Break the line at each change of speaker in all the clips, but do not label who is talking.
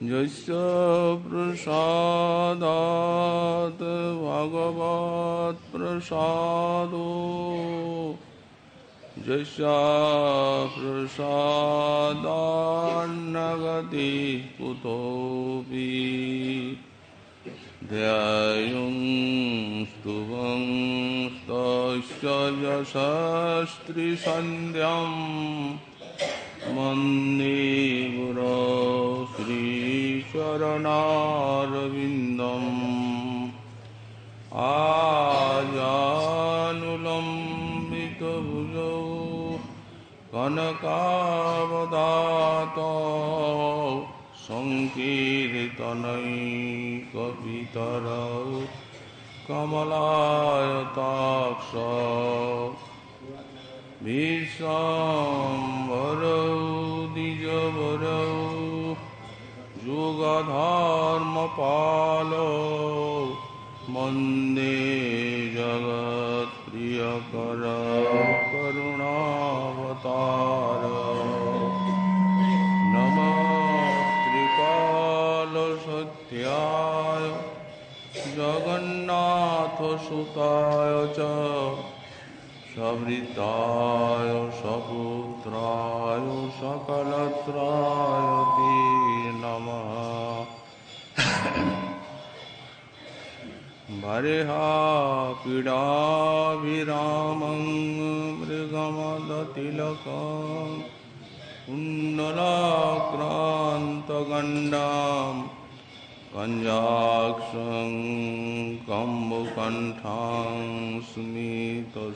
यस्य प्रसादात् भगवत्प्रसादो यस्य प्रसादान्नगति कुतोऽपि ध्यायुं स्तुवंस्तस्य यशस्त्रिसन्ध्यं वन्दे गुरो श्रीचरणारविन्दम् आजानुलम्बितभुजौ कनकावदातो सङ्कीर्तनैकपितरौ कमलायताक्षौ विश्वाम्बरौ द्विजवरौ युगधर्मपालो वन्दे जगत्प्रियकरौ करुणावतारौ नमः त्रिकालसत्याय जगन्नाथसुताय च सवृताय सपुत्राय सकलत्राय ते नमः वरेहापीडाभिरामं मृगमदतिलकं कुण्डलाक्रान्तगण्डां कञ्जाक्षं कम्बुकण्ठां स्मितसुभगमुखं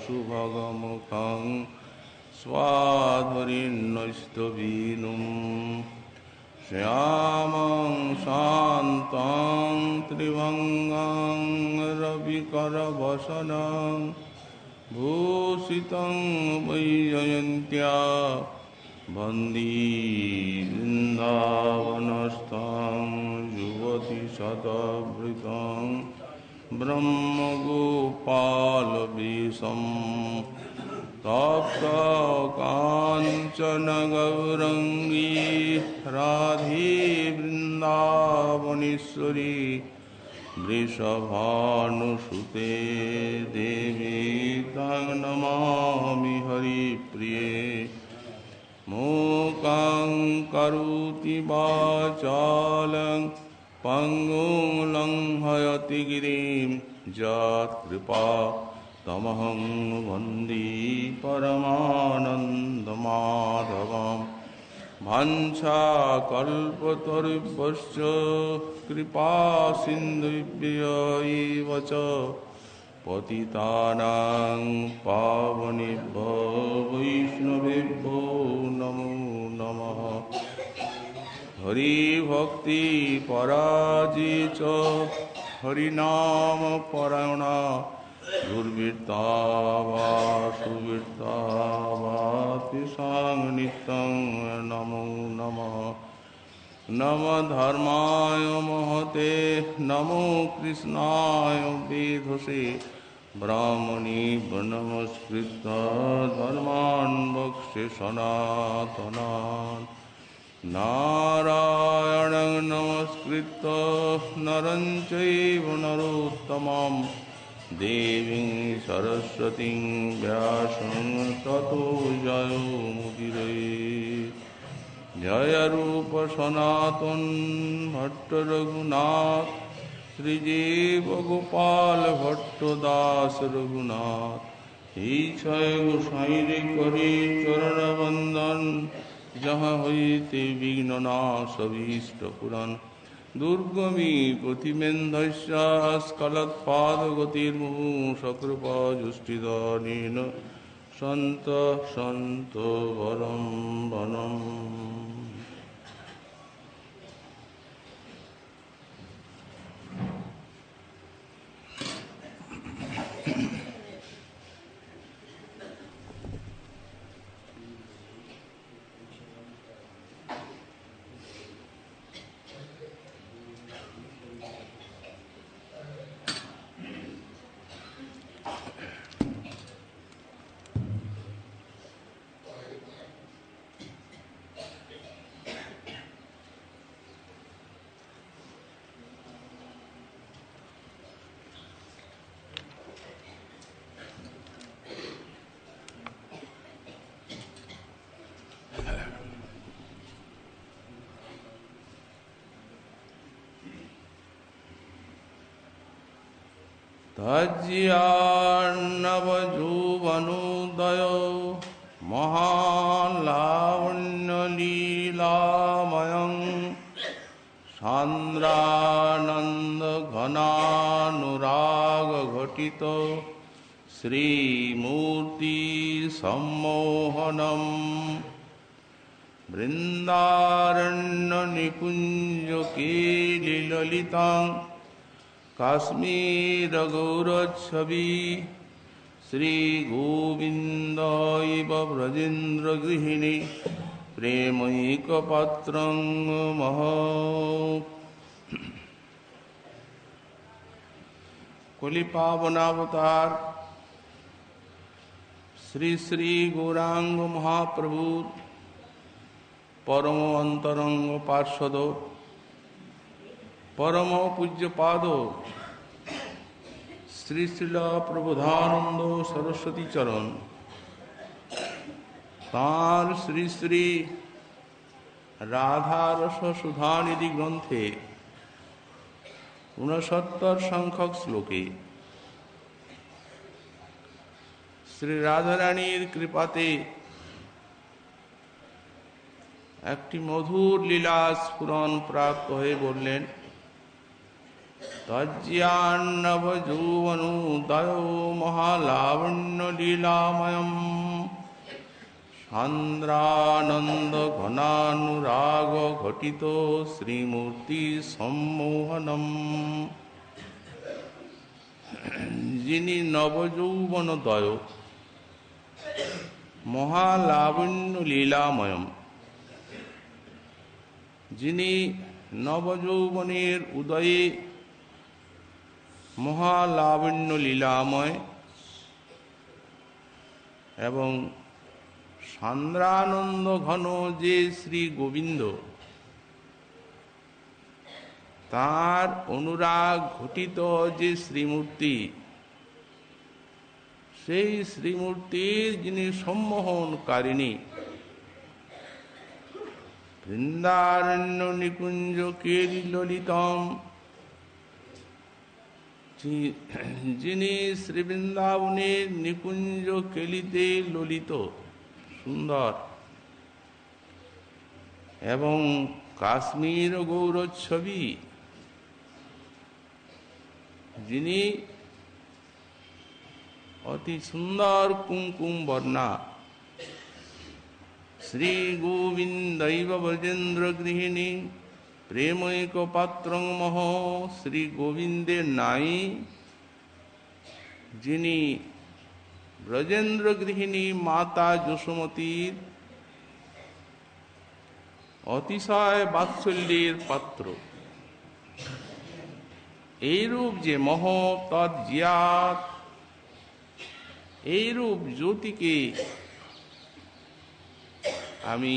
स्वाधुरीन्नस्तवीनुं श्यामं शान्तं त्रिभङ्गं रविकरवसनं भूषितं वैजयन्त्या वन्दे वृन्दावनस्थं युवतिशतवृतं ब्रह्मगोपालवेशं तप्तकाञ्चनगौरङ्गी राधे वृन्दावनेश्वरी वृषभानुसुते देवी तं नमामि हरिप्रिये मूकं करोति वाचालं पङ्गुं लङ्घयति गिरिं यत्कृपा तमहं वन्दे परमानन्दमाधवं वाञ्छाकल्पतरुभ्यश्च कृपासिन्धुभ्य एव च पतितानां पावनेभ्यो वैष्णवेभ्यो नमो नमः हरिभक्तिपराजे च हरिनामपरायणा दुर्वृत्ता वा सुवृत्ता वा तेषां नित्यं नमो नमः नमः धर्माय महते नमो कृष्णाय वेधसे ब्राह्मणे नमस्कृत्य धर्मान् वक्ष्ये सनातनान् नारायणं नमस्कृत्य नरं चैव नरोत्तमं देवीं सरस्वतीं व्यासं ततो जयमुदीरये जय रूप सनातन भट्ट रघुनाथ श्रीजीव गोपाल भट्ट दास रघुनाथ ईक्षय गोसाई करे चरण वंदन जहाँ होते विघ्न नाश अभीष्ट पुराण दुर्गमी प्रतिमेन्धस्य स्खलत्पादगतिर्मुहुः सकृपा जुष्टिदानेन सन्त वरं वनम् তজ্জিয়ার্ণবযৌবনোদয় মহালাবণ্যলীলাময়ং সান্দ্রানন্দঘনানুরাগঘটিত শ্রীমূর্তি সম্মোহনম বৃন্দারণ্যনিকুঞ্জকেলিললিতাং কাশ্মীরগৌরচ্ছবি শ্রীগোবিন্দ ইব ব্রজেন্দ্রগৃহিণী প্রেমৈকপাত্রং মহ। কলিপাবনাবতার শ্রী শ্রী গৌরাঙ্গ মহাপ্রভুর পরম অন্তরঙ্গ পার্ষদ পরম পূজ্যপাদ শ্রী শ্রীল প্রবোধানন্দ সরস্বতী চরণ তাঁর শ্রী শ্রী রাধারস সুধানিধি গ্রন্থে 69 সংখ্যক শ্লোকে শ্রী রাধারানীর কৃপাতে একটি মধুর লীলা স্ফুরণ প্রাপ্ত হয়ে বললেন, তজ্জিয়ার্ণবযৌবনোদয় মহালাবণ্য লীলাময়ম সান্দ্রানন্দ ঘনানুরাগ ঘটিত শ্রীমূর্তি সম্মোহনম। যিনি নবযৌবনোদয় মহালাবণ্য লীলাময়ম, যিনি নবযৌবনের উদয়ে মহালাবণ্য লীলাময় এবং সান্দ্রানন্দ ঘন যে শ্রী গোবিন্দ, তার অনুরাগ ঘটিত যে শ্রীমূর্তি, সেই শ্রীমূর্তির যিনি সম্মোহনকারিণী বৃন্দারণ্য নিকুঞ্জ কেলি ললিতম, যিনি শ্রী বৃন্দাবনের নিকুঞ্জ কেলিতে ললিত সুন্দর এবং কাশ্মীর গৌরচ্ছবি, যিনি অতি সুন্দর কুমকুম বর্ণা শ্রী গোবিন্दैव ব্রজেন্দ্র গৃহিণী প্রেমৈক পাত্রং মহ, শ্রী গোবিন্দের নাই যিনি ব্রজেন্দ্র গৃহিণী মাতা যশোমতীর অতিশয় বাৎসল্যের পাত্র। এইরূপ যে মহ তজ্জিয়াত, এইরূপ জ্যোতিকে আমি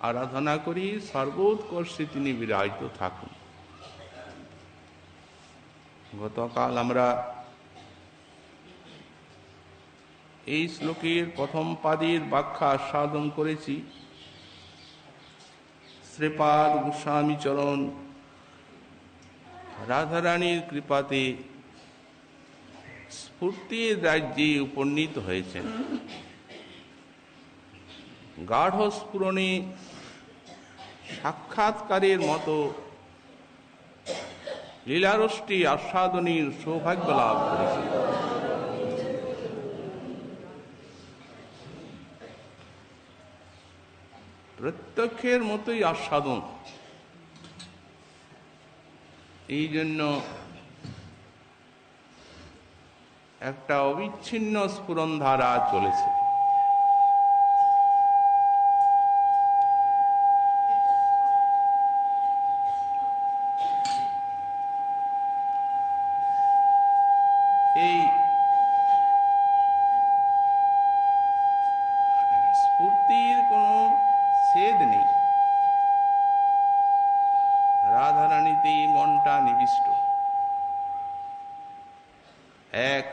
আরাধনা করি, সর্বোৎকর্ষে তিনি বিরাজিত থাকুন। গতকাল আমরা এই শ্লোকের প্রথম পাদের ব্যাখ্যা আস্বাদন করেছি। শ্রীপাদ গোস্বামী চরণ রাধারানীর কৃপাতে স্ফূর্তির রাজ্যে উপনীত হয়েছেন। গাঢ় স্ফুরণে সাক্ষাৎকারের মতো লীলারষ্টি আস্বাদনের সৌভাগ্য লাভ করেছে। প্রত্যক্ষের মতোই আস্বাদন। এই জন্য একটা অবিচ্ছিন্ন স্ফুরণ ধারা চলেছে। এই স্ফূর্তির কোনো ছেদ নেই। রাধারানীতেই মনটা নিবিষ্ট। এক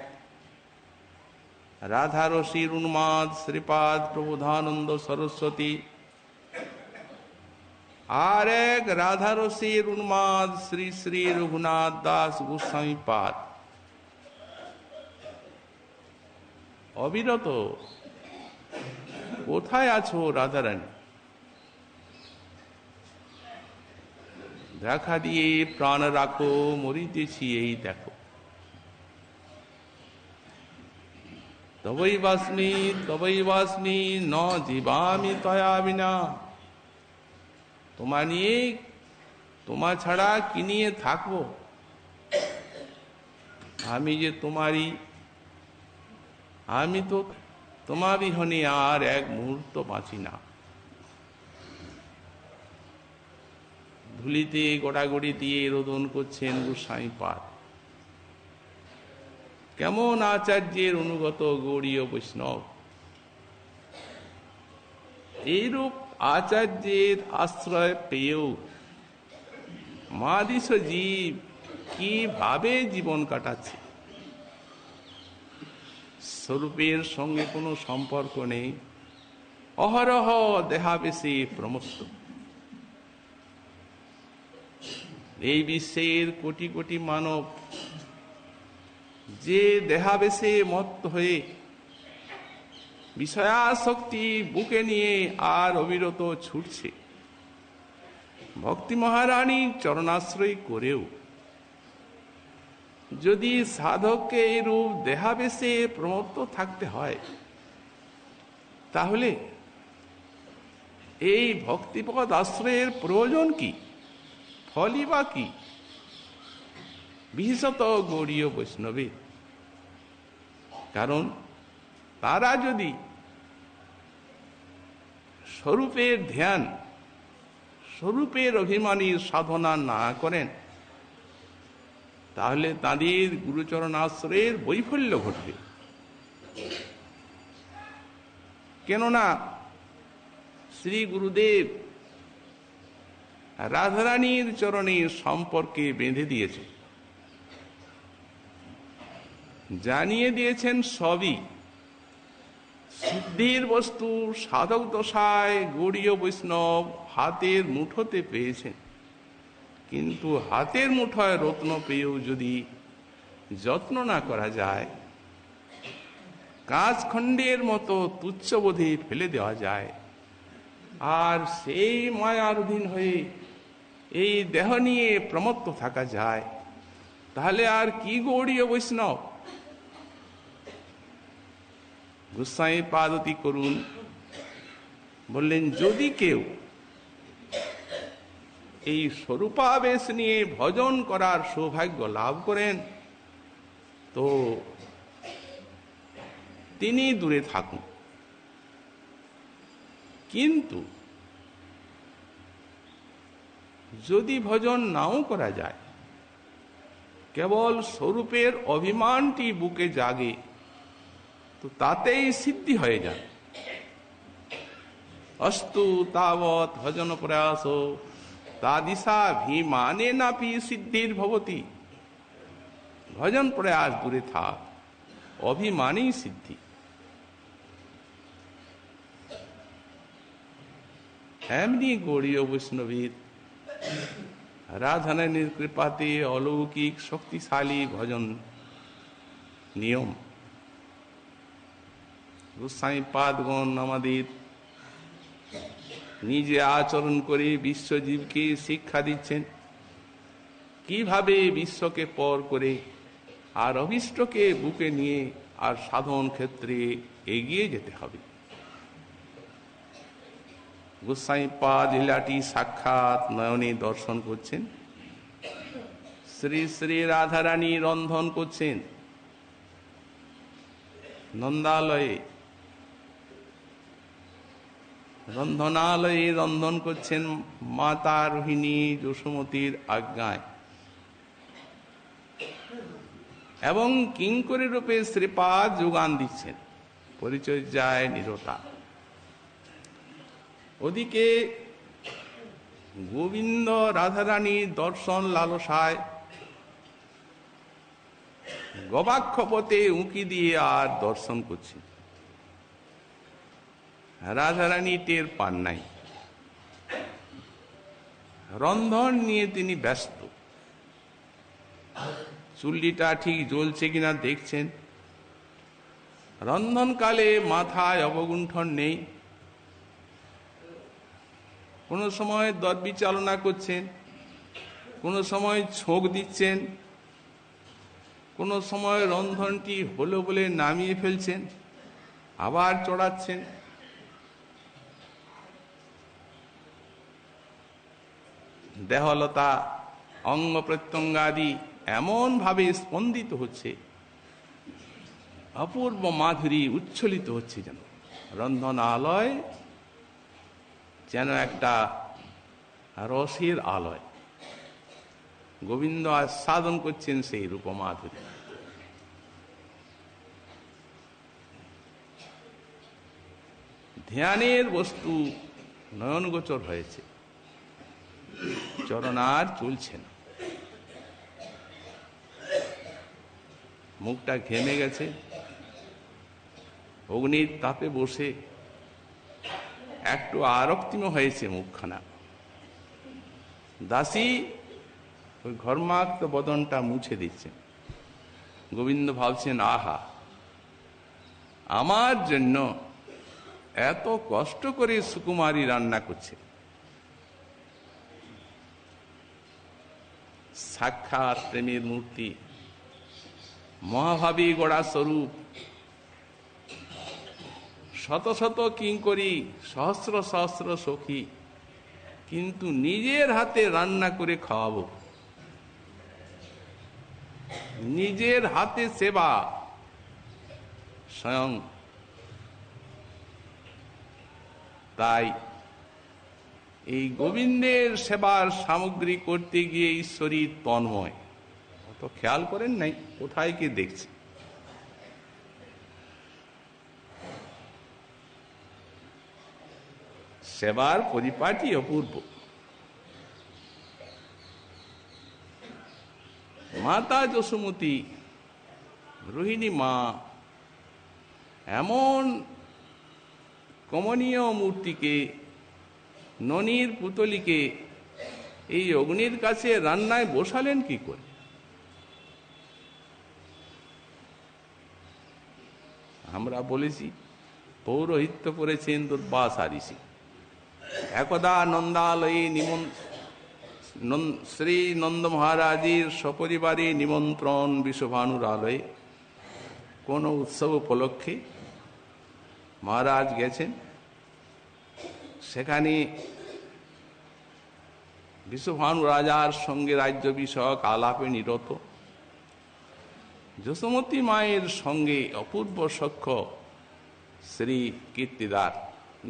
রাধারসির উন্মাদ শ্রীপাদ প্রবোধানন্দ সরস্বতী, আর এক রাধারসির উন্মাদ শ্রী শ্রী রঘুনাথ দাস গোস্বামী পাদ। অবিরত। কোথায় আছো রাধারানী? দেখা দিয়ে প্রাণ রাখো, মরিতেছি এই দেখো। তবৈ বাস্মি ন জীবামি তয়া বিনা। তোমা নিয়ে, তোমা ছাড়া কি নিয়ে থাকবো? আমি যে তোমারই, আমি তো তোমা বিহনে আর এক মুহূর্ত বাঁচি না। ধুলিতে গোড়াগড়ি দিয়ে রোদন করছেন গোস্বামীপাদ। কেমন আচার্যের অনুগত গৌড়ীয় বৈষ্ণব! এইরূপ আচার্যের আশ্রয় পেয়েও মাদিস জীব কিভাবে জীবন কাটাচ্ছে? স্বরূপের সঙ্গে কোনো সম্পর্ক নেই, অহরহ দেহাবেশে প্রমত্ত। এই বিশ্বের কোটি কোটি মানব যে দেহাবেশে মত্ত হয়ে বিষয়াসক্তি বুকে নিয়ে আর অবিরত ছুটছে, ভক্তি মহারানীর চরণাশ্রয় করেও যদি সাধককে এই রূপ দেহাবেশে প্রমত্ত থাকতে হয়, তাহলে এই ভক্তিপদ আশ্রয়ের প্রয়োজন কি? ফলই বা কি? বিশেষত গৌড়ীয় বৈষ্ণবে। কারণ তারা যদি স্বরূপের ধ্যান, স্বরূপের অভিমানীর সাধনা না করেন, তাহলে তাদের গুরুচরণ আশ্রয়ের বৈফল্য ঘটবে। কেননা শ্রী গুরুদেব রাধারানীর চরণের সম্পর্কে বেঁধে দিয়েছে, জানিয়ে দিয়েছেন সবই। সিদ্ধির বস্তু সাধক দশায় গৌড়ীয় বৈষ্ণব হাতের মুঠোতে পেয়েছেন, কিন্তু হাতের মুঠোয় রত্ন পেয়েও যদি যত্ন না করা যায়, কাঁচখণ্ডের মতো তুচ্ছবোধে ফেলে দেওয়া যায়, আর সেই মায়ার অধীন হয়ে এই দেহ নিয়ে প্রমত্ত থাকা যায়, তাহলে আর কি গৌড়ীয় বৈষ্ণব? গোস্বামী পাদতি করুন বললেন, যদি কেউ এই স্বরূপাবেশ নিয়ে ভজন করার সৌভাগ্য লাভ করেন, তো তিনি দূরে থাকুন। কিন্তু যদি ভজন নাও করা যায়, কেবল স্বরূপের অভিমানটি বুকে জাগে, তো তাতেই সিদ্ধি হয়ে যায়। অস্তু তাবৎ ভজন প্রয়াস তাদিশা ভিমানে নাপি সিদ্ধির ভবতি। ভজন প্রয়াস দূরে থাক, অভিমানেই সিদ্ধি। এমনি গৌড়ীয় বৈষ্ণবীর রাধারানীর কৃপাতে অলৌকিক শক্তিশালী ভজন নিয়ম। গোস্বামী পাদগণ আমাদের নিজে আচরণ করে বিশ্বজীবকে শিক্ষা দিচ্ছেন কিভাবে বিশ্বকে পর করে আর অভিষ্টকে বুকে নিয়ে আর সাধন ক্ষেত্রে এগিয়ে যেতে হবে। গোস্বামী পাদ লীলাটি সাক্ষাৎ নয়নে দর্শন করছেন। শ্রী শ্রী রাধারানী রন্ধন করছেন নন্দালয়ে, রন্ধনালয়ে রন্ধন করছেন মাতা রোহিণী যশোমতীর আজ্ঞায়, এবং কিঙ্করী রূপে শ্রীপাদ যোগান দিচ্ছেন পরিচর্যায় নিরতা। ওদিকে গোবিন্দ রাধারানীর দর্শন লালসায় গবাক্ষপথে উঁকি দিয়ে আর দর্শন করছেন। রাধারানী টের পান নাই, রন্ধন নিয়ে তিনি ব্যস্ত। চুল্লিটা ঠিক জ্বলছে কিনা দেখছেন, রন্ধনকালে মাথায় অবগুণ্ঠন নেই, কোনো সময় দর্বি চালনা করছেন, কোনো সময় ছোঁক দিচ্ছেন, কোনো সময় রন্ধনটি হলো বলে নামিয়ে ফেলছেন, আবার চড়াচ্ছেন। দেহলতা অঙ্গ প্রত্যঙ্গাদি এমনভাবে স্পন্দিত হচ্ছে, অপূর্ব মাধুরী উচ্ছ্বলিত হচ্ছে, যেন রন্ধনালয় যেন একটা রসের আলয়। গোবিন্দ আস্বাদন করছেন সেই রূপমাধুরী। ধ্যানের বস্তু নয়নগোচর হয়েছে, চরণ আর চলছে না, মুখটা ঘেমে গেছে, অগ্নির তাপে বসে একটু আরক্তিম হয়েছে মুখখানা। দাসী ওই ঘর্মাক্ত বদনটা মুছে দিচ্ছে। গোবিন্দ ভাবছেন, আহা, আমার জন্য এত কষ্ট করে সুকুমারী রান্না করছে, সাক্ষাৎ প্রেমের মূর্তি, মহাভাবী গড়া স্বরূপ, শত শত কিঙ্করী, সহস্র সহস্র সখী, কিন্তু নিজের হাতে রান্না করে খাওয়াবো, নিজের হাতে সেবা স্বয়ং। তাই এই গোবিন্দের সেবার সামগ্রী করতে গিয়ে ঈশ্বরী তন্ময়, অত খেয়াল করেন নাই কোথায় কি দেখছে। সেবার পরিপাটি অপূর্ব। মাতা যশোমতী, রোহিণী মা এমন কমনীয় মূর্তিকে, ননির পুতলিকে এই অগ্নির কাছে রান্নায় বসালেন কি করে? আমরা বলেছি পৌরোহিত্য করেছেন দুর্বাসা ঋষি। একদা নন্দালয়ে শ্রী নন্দ মহারাজের সপরিবারে নিমন্ত্রণ বিষভানুর আলয়ে। কোন উৎসব উপলক্ষে মহারাজ গেছেন, সেখানে বিষভানু রাজার সঙ্গে রাজ্য বিষয়ক আলাপে নিরত। যশোমতী মায়ের সঙ্গে অপূর্ব সখ্য শ্রী কীর্তিদার,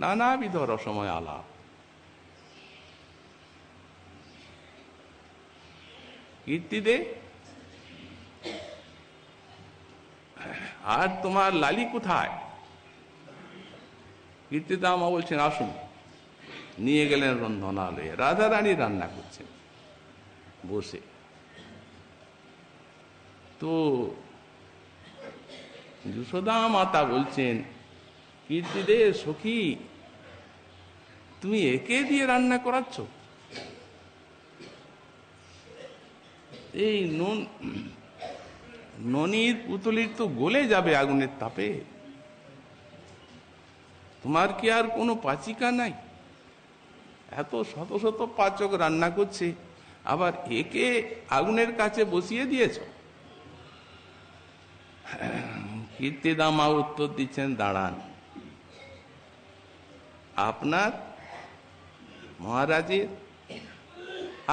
নানাবিধ রসময় আলাপ। কীর্তিদে, আর তোমার লালি কোথায়? কীর্তিদা মা বলছেন, আসুন। নিয়ে গেলেন রন্ধনালয়ে, রাজা রানী রান্না করছেন বসে। তো যশোদা মাতা বলছেন, কীর্তিদে সখী, তুমি একে দিয়ে রান্না করাচ্ছ? এই ননির পুতলির তো গলে যাবে আগুনের তাপে, তোমার কি আর কোনো পাচিকা নাই? এত শত শত পাচক রান্না করছে, আবার একে আগুনের কাছে বসিয়ে দিয়েছ? কীর্তিদামা উত্তর দিচ্ছেন, দাঁড়ান, আপনার, মহারাজের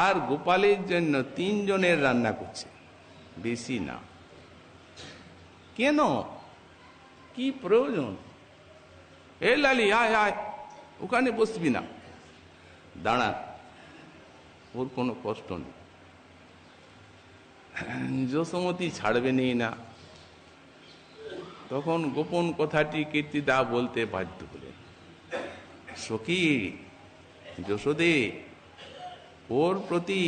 আর গোপালের জন্য 3 জনের রান্না করছে, বেশি না। কেন, কি প্রয়োজন? এ লালি, আয় আয়, ওখানে বসবি না, দাঁড়া, ওর কোনো কষ্ট নেই। যশোমতী ছাড়বে নেই না। তখন গোপন কথাটি কীর্তিদা বলতে বাধ্য হলেন, সখী যশোদে, ওর প্রতি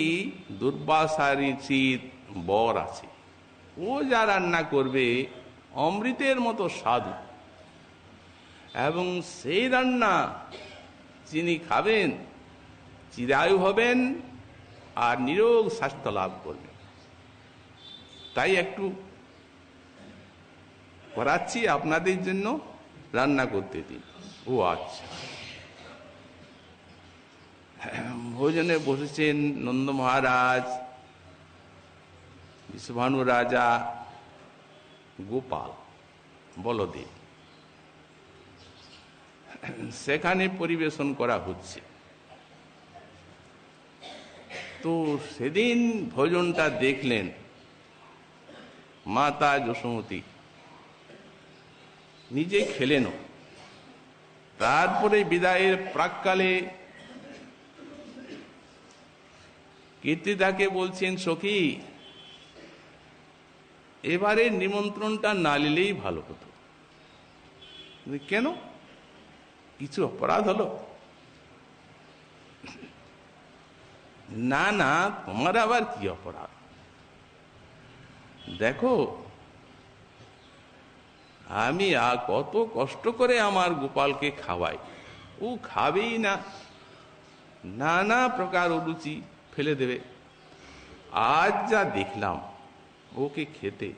দুর্বাসা ঋষির বর আছে, ও যা রান্না করবে অমৃতের মতো স্বাদু, এবং সেই রান্না যিনি খাবেন চিরায়ু হবেন আর নিরোগ স্বাস্থ্য লাভ করবেন। তাই একটু করাচ্ছি, আপনাদের জন্য রান্না করতে দিন। ও আচ্ছা। ভোজনে বসেছেন নন্দ মহারাজ, বিশ্বভানু রাজা, গোপাল, বলদেব। সেখানে পরিবেশন করা হচ্ছে। তো সেদিন ভোজনটা দেখলেন মাতা যশোমতী, নিজে খেলেনও। তারপরে বিদায়ের প্রাক্কালে কীর্তিদাকে বলছেন, সখী, এবারে নিমন্ত্রণটা না নিলেই ভালো হতো। কেন? কিছু অপরাধ হলো? না না, তোমার আবার কি অপরাধ? দেখো, আমি কত কষ্ট করে আমার গোপালকে খাওয়াই, ও খাবেই না, নানা প্রকার অরুচি ফেলে দেবে। আজ যা দেখলাম ওকে খেতে,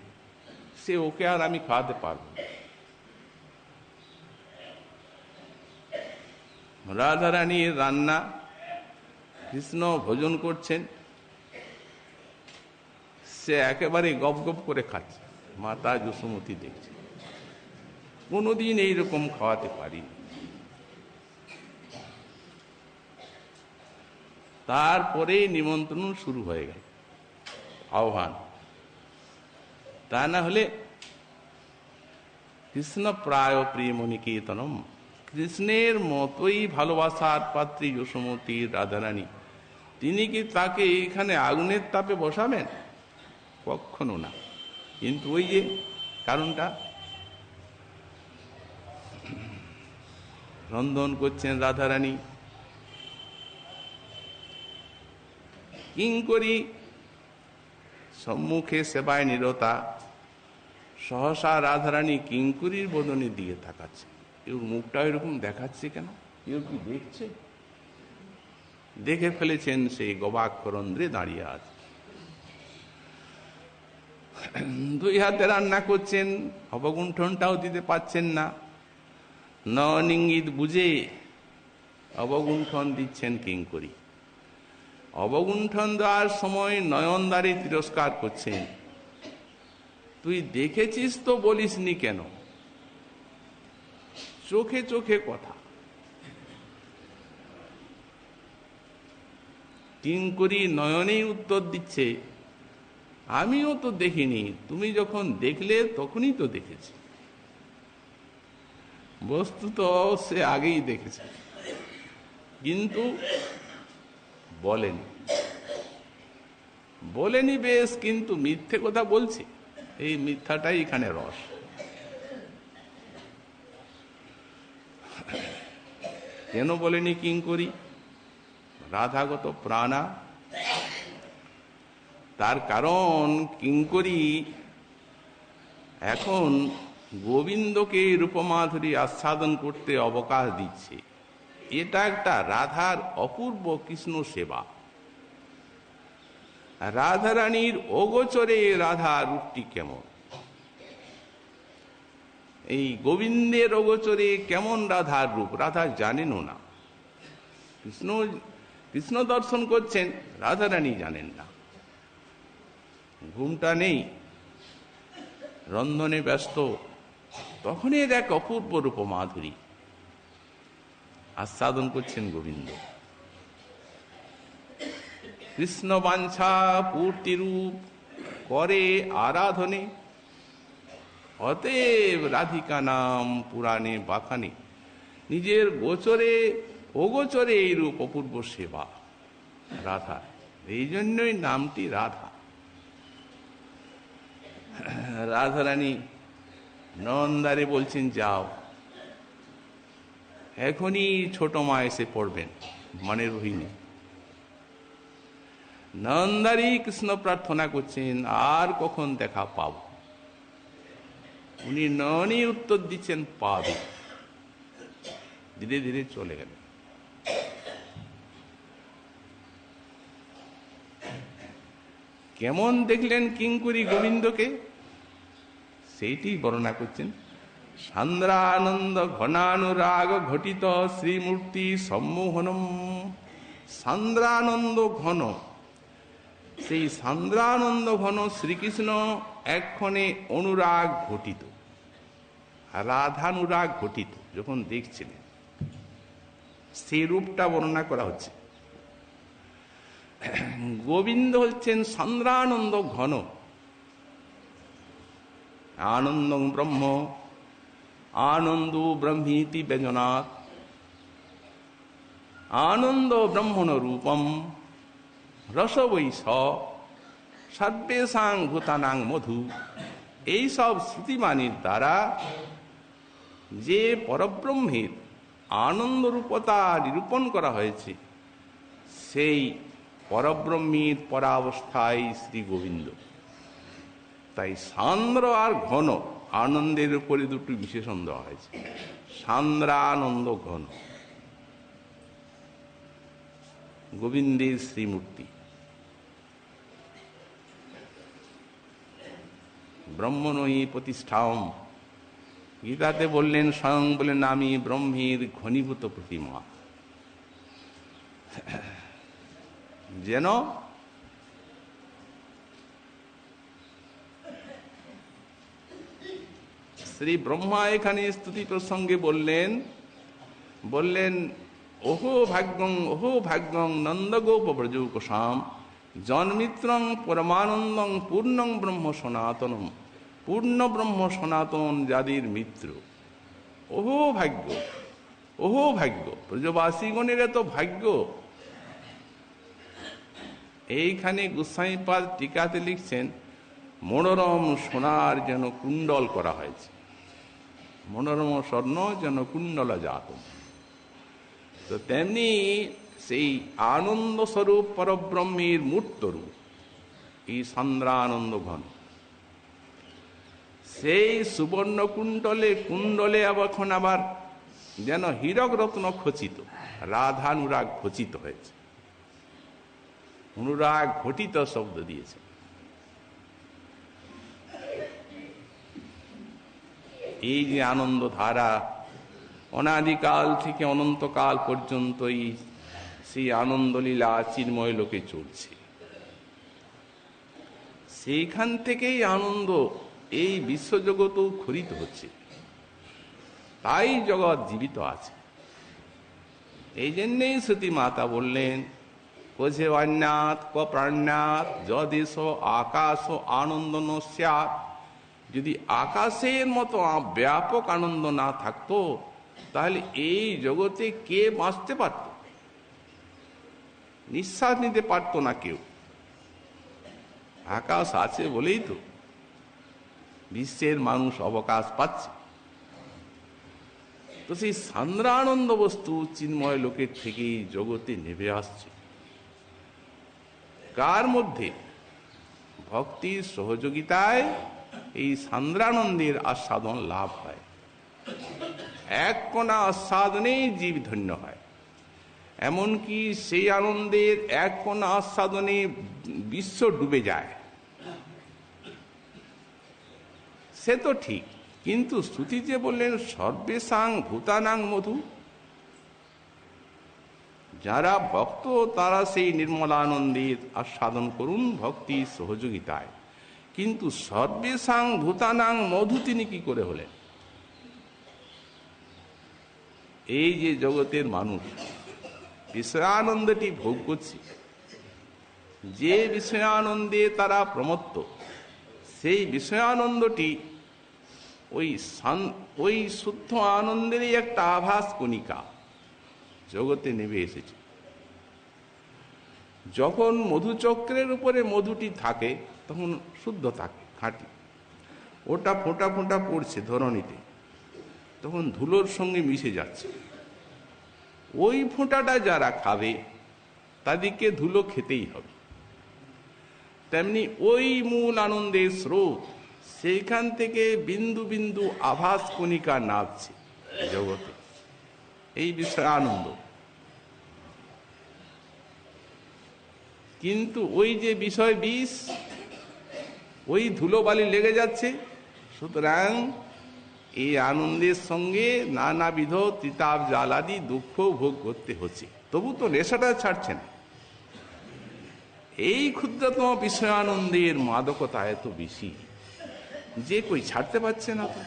ওকে আর আমি খাওয়াতে পারবো না। রাধারানীর রান্না, কৃষ্ণ ভোজন করছেন, সে একেবারে গপ গপ করে খাচ্ছে। মাতা যশোমতী দেখছে, কোনোদিন এইরকম খাওয়াতে পারি। তারপরে নিমন্ত্রণ শুরু হয়ে গেল, আহ্বান। তা না হলে কৃষ্ণ প্রায় প্রিয়মণিকেতনম, কৃষ্ণের মতোই ভালোবাসার পাত্রী যশোমতী রাধারানী, তিনি কি তাকে এখানে আগুনের তাপে বসাবেন? কখনো না। কিন্তু ওই যে কারণটা, রন্ধন করছেন রাধারানী। কিঙ্করী সম্মুখে সেবায় নিরতা, সহসা রাধারানী কিঙ্করীর বদনে দিয়ে তাকাচ্ছে। এর মুখটা এরকম দেখাচ্ছে কেন? কেউ কি দেখছে? দেখে ফেলেছেন, সেই গবাক্ষরন্দ্রে দাঁড়িয়ে আছে, দুই হাতে রান্না করছেন, অবগুণ্ঠনটাও দিতে পাচ্ছেন না। নয়ন ইঙ্গিত বুঝে অবগুণ্ঠন দিচ্ছেন কিঙ্করী। অবগুণ্ঠন দেওয়ার সময় নয়নদ্বারে তিরস্কার করছেন, তুই দেখেছিস তো বলিসনি কেন? চোখে চোখে কথা। কিঙ্করী নয়নেই উত্তর দিচ্ছে, আমিও তো দেখিনি, তুমি যখন দেখলে তখনই তো দেখেছি। বস্তুত সে আগেই দেখেছে, কিন্তু বলেনি বেশ, কিন্তু মিথ্যে কথা বলছে। এই মিথ্যাটাই এখানে রস। কেন বলেনি কিঙ্করী? রাধাগত প্রাণা। তার কারণ, কিঙ্করী এখন গোবিন্দকে রূপমাধুরী আস্বাদন করতে অবকাশ দিচ্ছে। এটা একটা রাধার অপূর্ব কৃষ্ণ সেবা। রাধারানীর অগোচরে রাধা রূপটি কেমন, এই গোবিন্দের অগোচরে কেমন রাধার রূপ, রাধা জানেনও না। কৃষ্ণ দর্শন করছেন, রাধারানী জানেন না। ঘুমটা নেই, রন্ধনে ব্যস্ত, তখনই এক অপূর্ব রূপ মাধুরী আস্বাদন করছেন গোবিন্দ। কৃষ্ণ বাঞ্ছা পূর্তি রূপ করে আরাধনে, অতএব রাধিকা নাম পুরাণে বাখানে। নিজের গোচরে অগোচরে এই রূপ অপূর্ব সেবা রাধা, এই জন্যই নামটি রাধা। রাধারানী নন্দারে বলছেন, যাও, এখনই ছোট মা এসে পড়বেন, মানে রোহিণী। নন্দারি কৃষ্ণ প্রার্থনা করছেন, আর কখন দেখা পাব? উনি ননি উত্তর দিচ্ছেন, পাবে। ধীরে ধীরে চলে গেলেন। কেমন দেখলেন কিঙ্করী গোবিন্দকে? সেইটি বর্ণনা করছেন। সান্দ্রানন্দ ঘনানুরাগ ঘটিত শ্রীমূর্তি সম্মোহনম। সান্দ্রানন্দ ঘন, সেই সান্দ্রানন্দ ঘন শ্রীকৃষ্ণ এক্ষণে অনুরাগ ঘটিত, রাধানুরাগ ঘটিত যখন দেখছিলেন, সেই রূপটা বর্ণনা করা হচ্ছে। গোবিন্দ হচ্ছেন সান্দ্রানন্দ ঘন। আনন্দ ব্রহ্ম, আনন্দ ব্রহ্মীতি বেজনাৎ, আনন্দ ব্রহ্মণ রূপম রস বৈশ সর্বেশাং ভূতানাং মধু। এইসব শ্রুতিবাণীর দ্বারা যে পরব্রহ্মের আনন্দ রূপতা নিরূপণ করা হয়েছে, সেই পরব্রহ্মের পরাবস্থায় শ্রী গোবিন্দ। তাই সান্দ্র আর ঘন আনন্দের উপরে দুটি বিশেষণ দেওয়া হয়েছে। সান্দ্রানন্দ ঘন গোবিন্দের শ্রীমূর্তি। ব্রহ্মণই প্রতিষ্ঠাম, গীতাতে বললেন, স্বয়ং বলেন আমি ব্রহ্মের ঘনীভূত প্রতিমা। যেন শ্রী ব্রহ্মা এখানে স্তুতি প্রসঙ্গে বললেন ওহো ভাগ্যং নন্দগোপ ব্রজৌকসাম জন্মিত্রং পরমানন্দং পূর্ণং ব্রহ্ম সনাতনম। পূর্ণ ব্রহ্ম সনাতন যাদের মিত্র, ওহো ভাগ্য ব্রজবাসীগণের এত ভাগ্য। এইখানে গোস্বামীপাদ টিকাতে লিখছেন, মনোরম সোনার যেন কুণ্ডল করা হয়েছে, মনোরম স্বর্ণ যেন কুণ্ডল জাত। তো তেমনি সেই আনন্দ স্বরূপ পরব্রহ্মের মূর্ত রূপ এই সান্দ্রানন্দ ঘন, সেই সুবর্ণ কুণ্ডলে এখন আবার যেন হীরক রত্ন খচিত, রাধানুরাগ খচিত হয়েছে, অনুরাগ ঘটিত শব্দ দিয়েছে। এই যে আনন্দ ধারা অনাদিকাল থেকে অনন্তকাল পর্যন্ত সেই আনন্দলীলা চিন্ময় লোকে চলছে, সেইখান থেকেই আনন্দ এই বিশ্বজগতেও খরিত হচ্ছে, তাই জগৎ জীবিত আছে। এই জন্যেই সতী মাতা বললেন, কোঝে অন্যাত ক প্রাণ্যাত যদেশ আকাশ আনন্দ ন স্যাৎ। যদি আকাশের মতো ব্যাপক আনন্দ না থাকতো, তাহলে এই জগতে কে বাঁচতে পারত? নিঃশ্বাস নিতে পারতো না কেউ। আকাশ আছে বলেই তো বিশ্বের মানুষ অবকাশ পাচ্ছে। তো সেই সান্দ্রানন্দ বস্তু চিন্ময় লোকের থেকেই জগতে নেমে আসছে। কার মধ্যে? ভক্তির সহযোগিতায় এই সান্দ্রানন্দের আস্বাদন লাভ হয়। এক কণা আস্বাদনেই জীব ধন্য হয়। এমনকি সেই আনন্দের এক কণা আস্বাদনে বিশ্ব ডুবে যায়, সে তো ঠিক। কিন্তু শ্রুতি যে বললেন সর্বেশাং ভূতানাং মধু, যারা ভক্ত তারা সেই নির্মলানন্দের আস্বাদন করুন ভক্তির সহযোগিতায়। কিন্তু সর্বেশাং ভূতানাং মধু তিনি কি করে হলেন? এই যে জগতের মানুষ বিষয়ানন্দটি ভোগ করছে, যে বিষয়ানন্দে তারা প্রমত্ত, সেই বিষয়ানন্দটি ওই শুদ্ধ আনন্দেরই একটা আভাস কণিকা জগতে নেমে এসেছে। যখন মধুচক্রের উপরে মধুটি থাকে তখন শুদ্ধ থাকে, খাঁটি। ওটা ফোঁটা ফোঁটা পড়ছে ধরণীতে, তখন ধুলোর সঙ্গে মিশে যাচ্ছে। ওই ফোঁটাটা যারা খাবে তাদেরকে ধুলো খেতেই হবে। তেমনি ওই মূল আনন্দের স্রোত, সেইখান থেকে বিন্দু বিন্দু আভাস কণিকা নামছে জগতে, এই বিষয় আনন্দ। কিন্তু ওই যে বিষয় বিষ, ওই ধুলোবালি লেগে যাচ্ছে, সুতরাং এই আনন্দের সঙ্গে নানাবিধ তিতাব জ্বালাদি দুঃখ ভোগ করতে হচ্ছে, তবু তো নেশাটা ছাড়ছে না। এই ক্ষুদ্রতম বিষয় আনন্দের মাদকতা এত বেশি যে কই ছাড়তে পারছে না। তো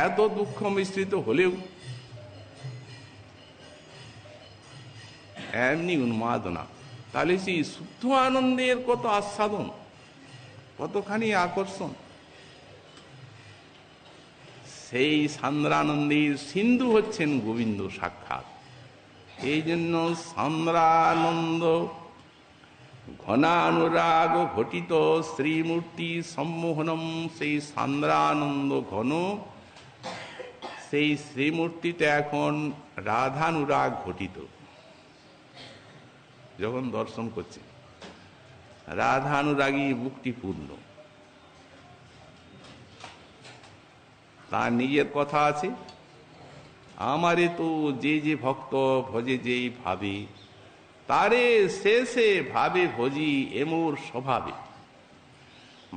এত দুঃখ মিশ্রিত হলেও এমনি উন্মাদনা, তাহলে সেই শুদ্ধ আনন্দের কত আস্বাদন, কতখানি আকর্ষণ। সেই সান্দ্রানন্দের সিন্ধু হচ্ছেন গোবিন্দ সাক্ষাৎ। এই জন্য সান্দ্রানন্দ ঘনানুরাগ ঘটিত শ্রীমূর্তি সম্মোহনম, সেই সান্দ্রানন্দ ঘন সেই শ্রীমূর্তিতে এখন রাধানুরাগ ঘটিত। যখন দর্শন করছে রাধানুরাগী বুকটি পূর্ণ। তার নিজের কথা আছে, আমারে তো যে যে ভক্ত ভজে যেই ভাবে, তারে শেষে ভাবে ভজি এমোর স্বভাবে।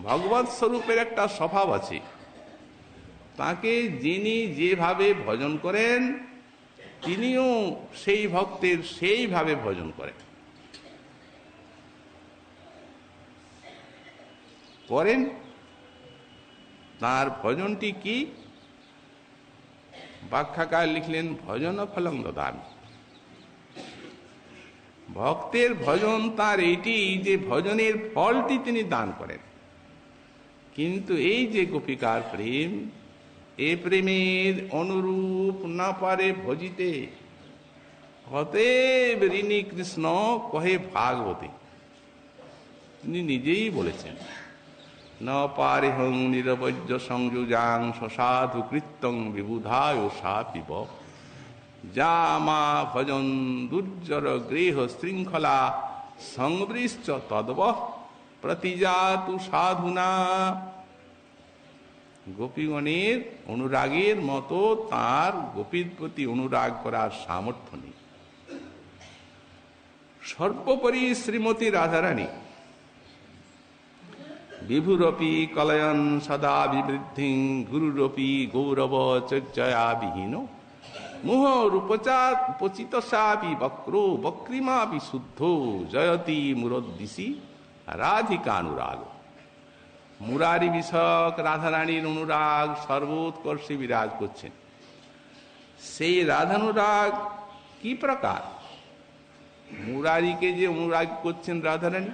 ভগবৎ স্বরূপের একটা স্বভাব আছে, তাকে যিনি যেভাবে ভজন করেন তিনিও সেই ভক্তের সেইভাবে ভজন করেন। তার ভজনটি কি? ব্যাখ্যাকার লিখলেন, ভজন ফলং দদামি। ভক্তের ভজন তার এইটি যে ভজনের ফলটি তিনি দান করেন। কিন্তু এই যে গোপিকার প্রেম, এ প্রেমের অনুরূপ না পারে ভজিতে, অতএব ঋণী কৃষ্ণ কহে ভাগবতে। তিনি নিজেই বলেছেন, ন পারেহং নিরবজ্য সংযুজাং সসাধু কৃত্যং বিবুধায় সাপিব, যা মা ভজন দুর্জর গৃহ শৃঙ্খলা সংবৃশ্চ তদ্ব প্রতিজাতু সাধুনা। গোপীগণের অনুরাগের মতো তার গোপীর প্রতি অনুরাগ করার সামর্থ্য নেই। সর্বোপরি শ্রীমতী রাধারানী বিভুরপি কলয়ন সদা বিবৃদ্ধি গুরুরপি গৌরব চর্চয়া বিহীন, মুহ রূপচিতসাপি বক্রো বক্রিমাপি শুদ্ধ, জয়তি মুরদ্দিশি রাধিকানুরাগ। মুরারি বিষয়ক রাধারানীর অনুরাগ সর্বোৎকর্ষে বিরাজ করছেন। সেই রাধানুরাগ কি প্রকার? মুরারিকে যে অনুরাগ করছেন রাধারানী,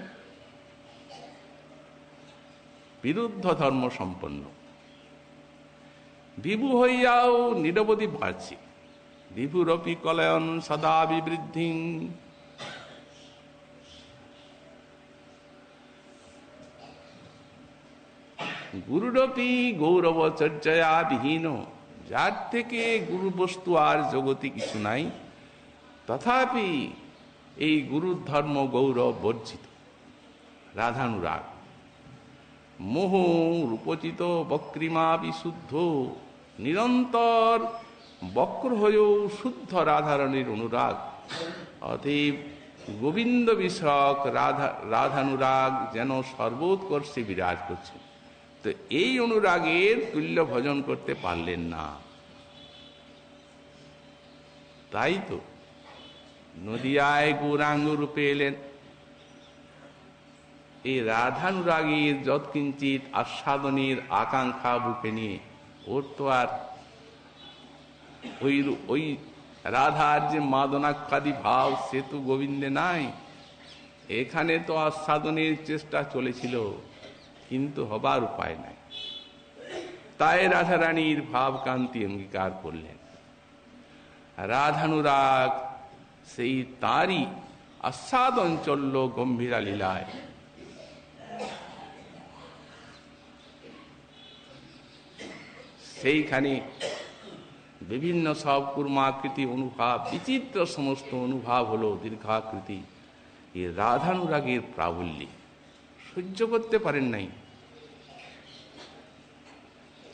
বিরুদ্ধ ধর্ম সম্পন্ন, বিভু হইয়াও নিরবধি বাড়ছে। বিভুরপি কলয়ন সদা বিবৃদ্ধি, গুরুরপি গৌরব চর্চয়া বিহীন, যার থেকে গুরু বস্তু আর জগতে কিছু নাই, তথাপি এই গুরুর ধর্ম গৌরব বর্জিত। রাধানুরাগ মোহ রূপচিত বক্রিমা বিশুদ্ধ, নিরন্তর বক্র হয়েও শুদ্ধ রাধারানীর অনুরাগ। অতএব গোবিন্দ বিষয়ক রাধানুরাগ যেন সর্বোৎকর্ষে বিরাজ করছে। তো এই অনুরাগের তুল্য ভজন করতে পারলেন না। তাই তো নদিয়ায় গৌরাঙ্গ রূপে এলেন। এই রাধানুরাগীর যৎকিঞ্চিত আস্বাদনের আকাঙ্ক্ষা বুকে নিয়ে, ওর তো আর ওই রাধার যে মাদনাখ্যাদি ভাব সে তো গোবিন্দে নাই। এখানে তো আস্বাদনের চেষ্টা চলেছিল, কিন্তু হবার উপায় নাই। তাই রাধারানীর ভাবকান্তি অঙ্গীকার করলেন। রাধানুরাগ সেই তারই আস্বাদন চলল গম্ভীরা লীলায়। সেইখানে বিভিন্ন সব কুর্মাকৃতি অনুভাব, বিচিত্র সমস্ত অনুভাব হলো দীর্ঘাকৃতি। এই রাধানুরাগের প্রাবল্যে সহ্য করতে পারেন নাই।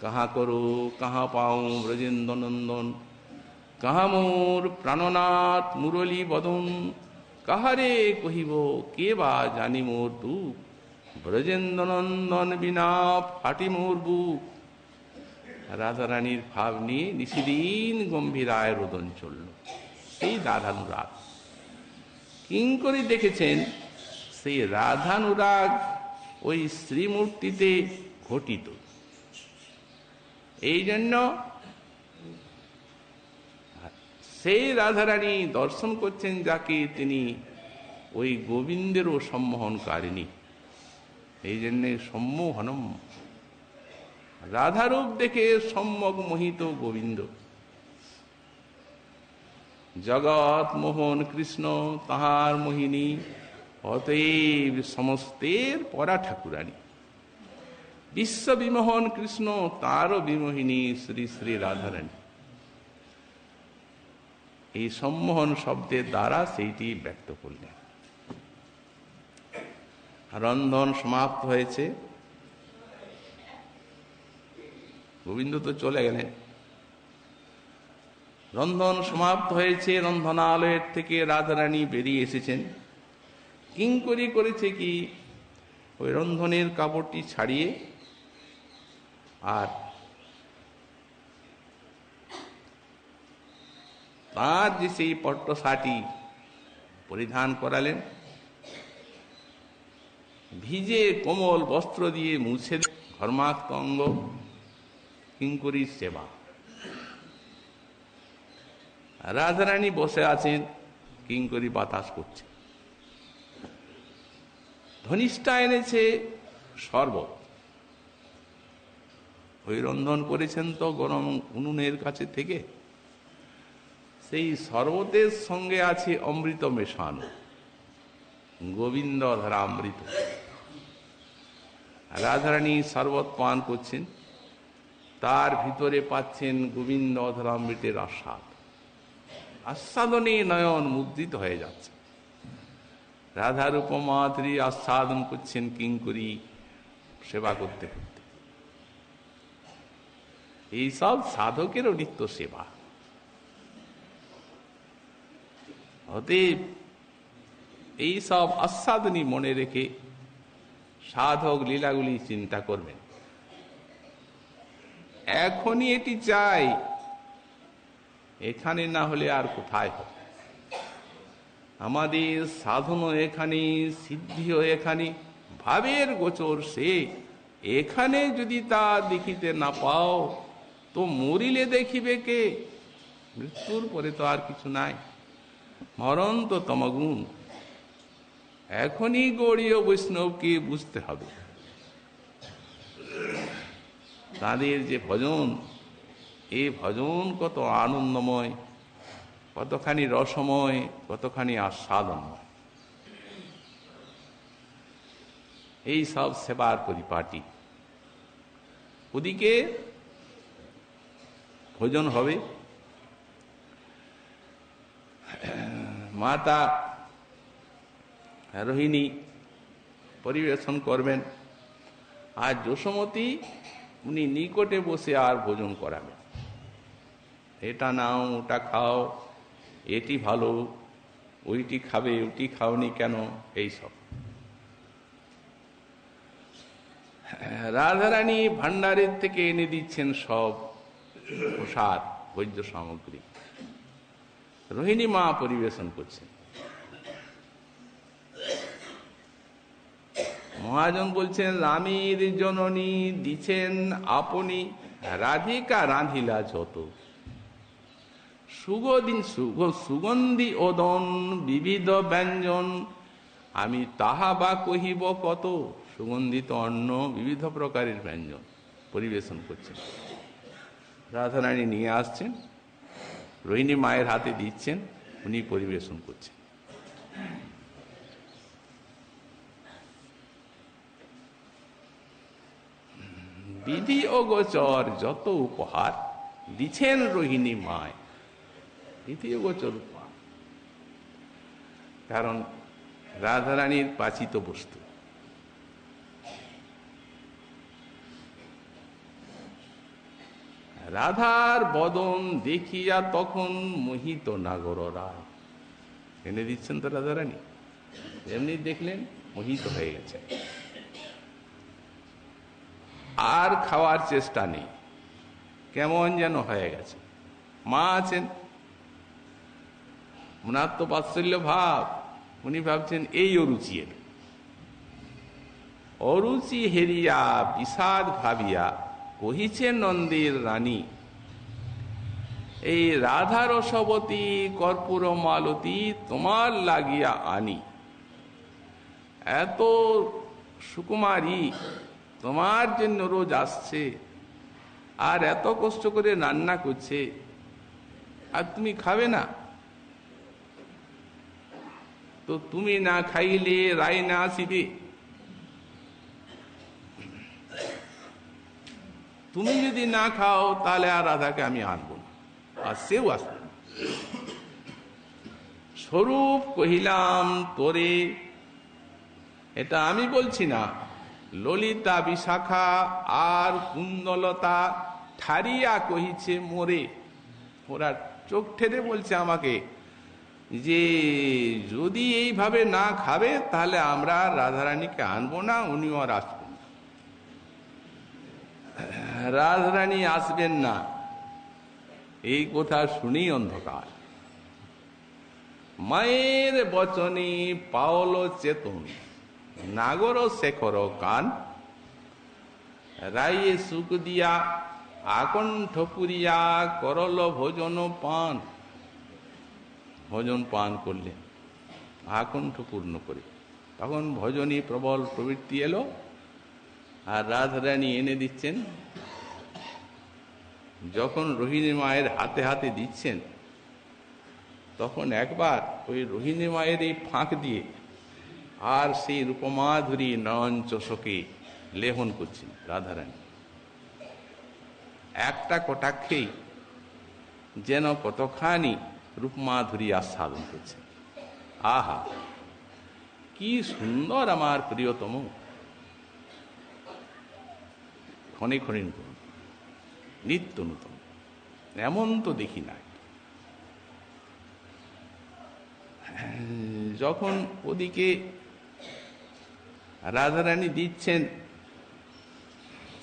কাহা করো কাহা পাও ব্রজেন্দ্র নন্দন, কাহা মোর প্রাণনাথ মুরলী বদন, কাহারে কহিব কে বা জানি মোর দুঃখ, ব্রজেন্দ্র নন্দন বিনা ফাটি মোর বুক, রাধারানীর ভাব নিয়ে নিশিদিন গম্ভীরায় রোদন চলল, সেই রাধানুরাগ। কিঙ্করী দেখেছেন সেই রাধানুরাগ ওই শ্রীমূর্তিতে ঘটিত। এই জন্য সেই রাধারানী দর্শন করছেন যাকে, তিনি ওই গোবিন্দেরও সম্মোহনকারিণী। এই জন্যে সম্মোহনম, রাধারূপ দেখে সম্যক মোহিত গোবিন্দ। জগৎ মোহন কৃষ্ণ তাহার মোহিনী, অতএব সমস্তের পরা ঠাকুরানী। বিশ্ব বিমোহন কৃষ্ণ, তারও বিমোহিনী শ্রী শ্রী রাধারানী। এই সম্মোহন শব্দের দ্বারা সেইটি ব্যক্ত করলেন। রন্ধন সমাপ্ত হয়েছে, গোবিন্দ তো চলে গেলেন। রন্ধন সমাপ্ত হয়েছে, রন্ধনালয়ের থেকে রাধারানী বেরিয়ে এসেছেন। কিঙ্করী করেছে কি, ওই রন্ধনের কাপড়টি ছাড়িয়ে আর তার যে সেই পট্টসাটি পরিধান করালেন, ভিজে কোমল বস্ত্র দিয়ে মুছে ঘর্মাক্ত অঙ্গ। কিঙ্করীর সেবা। রাধারানী বসে আছেন, কিঙ্করী বাতাস করছে। ধনিষ্ঠা এনেছে শরবত। ওই রন্ধন করেছেন তো গরম উনুনের কাছে থেকে, সেই শরবতের সঙ্গে আছে অমৃত মেশানো, গোবিন্দ ধরামৃত। রাধারানী শরবত পান করছেন, তার ভিতরে পাচ্ছেন গোবিন্দ ধরামৃতের আস্বাদ। আস্বাদনে নয়ন মুদ্রিত হয়ে যাচ্ছে। রাধার উপমাধুরী আস্বাদন করছেন কিঙ্করী সেবা করতে করতে। এইসব সাধকেরও নিত্য সেবা। অতএব এইসব আস্বাদনী মনে রেখে সাধক লীলাগুলি চিন্তা করবেন। এখনই এটি চাই, এখানে না হলে আর কোথায় হবে? আমাদের সাধনও এখানে, সিদ্ধিও এখানে, ভাবের গোচর সে। এখানে যদি তা দেখিতে না পাও, তো মরিলে দেখিবে কে? মৃত্যুর পরে তো আর কিছু নাই। মরণ তো তমগুণ। এখনই গৌড়ীয় বৈষ্ণবকে বুঝতে হবে, তাদের যে ভজন, এই ভজন কত আনন্দময়, কতখানি রসময়, কতখানি আস্বাদনময়। এই সব সেবার পরিপাটি। ওদিকে ভোজন হবে, মাতা রোহিণী পরিবেশন করবেন, আর যশোমতী উনি নিকটে বসে আর ভোজন করাবেন। এটা নাও, ওটা খাও, এটি ভালো, ওইটি খাবে, ওটি খাওনি কেন, এইসব। রাধারানী ভান্ডারের থেকে এনে দিচ্ছেন সব প্রসাদ, ভোজ্য সামগ্রী। রোহিণী মা পরিবেশন করছেন। মহাজন বলছেন, রামের জননী দিছেন আপনি, রাধিকা রাঁধিলা যত। সুগন্ধি ওদন বিবিধ ব্যঞ্জন, আমি তাহা বা কহিব কত। সুগন্ধিত অন্ন, বিবিধ প্রকারের ব্যঞ্জন পরিবেশন করছেন। রাধারানী নিয়ে আসছেন, রোহিণী মায়ের হাতে দিচ্ছেন, উনি পরিবেশন করছেন। বিধি ও গোচর যত উপহার দিচ্ছেন রোহিণী মায়। বিধি ও গোচর উপহার, কারণ রাধারানীর পাচিত বস্তু। রাধার বদন দেখিয়া তখন মোহিত নাগর রায়। এনে দিচ্ছেন তো রাধারানী, এমনি দেখলেন মোহিত হয়ে গেছে, আর খাওয়ার চেষ্টা নেই। কেমন যেন হয়ে গেছে। মা আছেন, ওনার তো বাৎসল্য ভাব, উনি ভাবছেন এই অরুচি এর। অরুচি হেরিয়া বিষাদ ভাবিয়া কহিছে নন্দের রানী, এই রাধা রসবতী কর্পূর মালতী তোমার লাগিয়া আনি। এত সুকুমারী তোমার জন্য রোজ আসছে, আর এত কষ্ট করে রান্না করছে, আর তুমি খাবে না? তো তুমি না খাইলে রায় না আসিবে, তুমি যদি না খাও তাহলে আর রাধাকে আমি আনবো না, আর সেও আসবে না। স্বরূপ কহিলাম তোরে, এটা আমি বলছি না, ললিতা বিশাখা আর কুন্দলতা ঠারিয়া কহিছে মোরে। ওরা চোখ ঠেলে বলছে আমাকে যে যদি এইভাবে না খাবে তাহলে আমরা রাধারানীকে আনবো না, উনিও আর আসবেন না, রাধারানী আসবেন না। এই কথা শুনেই অন্ধকার। মায়ের বচনে পাওল চেতন, নাগর শেখর কান, রায়ে সুখ দিয়া আকণ্ঠ পুরিয়া করল ভোজন পান। ভোজন পান করলেন আকণ্ঠ পূর্ণ করে। তখন ভোজনী প্রবল প্রবৃত্তি এলো, আর রাধারানী এনে দিচ্ছেন। যখন রোহিণী মায়ের হাতে হাতে দিচ্ছেন, তখন একবার ওই রোহিণী মায়ের এই ফাঁক দিয়ে আর সেই রূপমাধুরী নয়ন চষকে লেহন করছেন রাধারানী। একটা কটাক্ষেই যেন কতখানি রূপমাধুরী আস্বাদন করছে। আহা, কি সুন্দর আমার প্রিয়তম, ক্ষণে ক্ষণে নতুন, নিত্য নূতন, এমন তো দেখি নাই। যখন ওদিকে রাধারানী দিচ্ছেন,